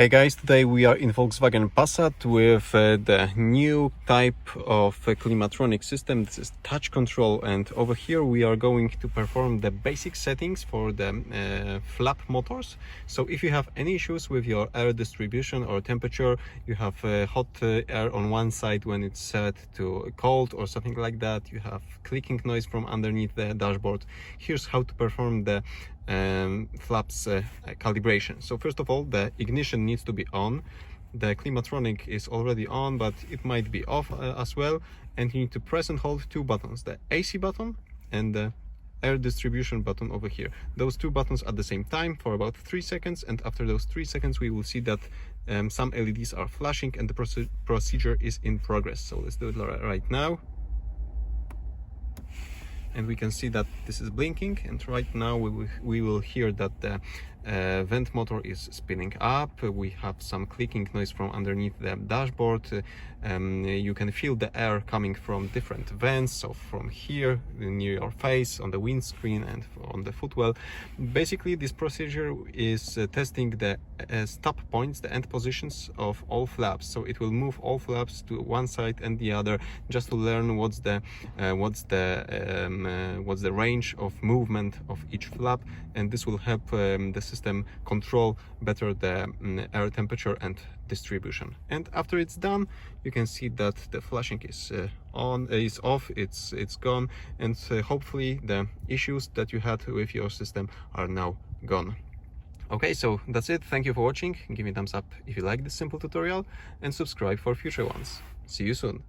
Hey guys, today we are in Volkswagen Passat with the new type of Climatronic system. This is touch control, and over here we are going to perform the basic settings for the flap motors. So if you have any issues with your air distribution or temperature, you have hot air on one side when it's set to cold or something like that, you have clicking noise from underneath the dashboard, here's how to perform the flaps calibration. So first of all, the ignition needs to be on. The Climatronic is already on, but it might be off as well, and you need to press and hold two buttons, the AC button and the air distribution button over here. Those two buttons at the same time for about 3 seconds, and after those 3 seconds we will see that some LEDs are flashing and the procedure is in progress. So let's do it right now. And we can see that this is blinking, and right now we will hear that the vent motor is spinning up. We have some clicking noise from underneath the dashboard. You can feel the air coming from different vents, so from here near your face, on the windscreen and on the footwell. Basically this procedure is testing the stop points, the end positions of all flaps. So it will move all flaps to one side and the other, just to learn what's the range of movement of each flap, and this will help the system control better the air temperature and distribution. And after it's done, you can see that the flashing is off, it's gone, and hopefully the issues that you had with your system are now gone. Okay, so that's it. Thank you for watching. Give me a thumbs up if you like this simple tutorial and subscribe for future ones. See you soon.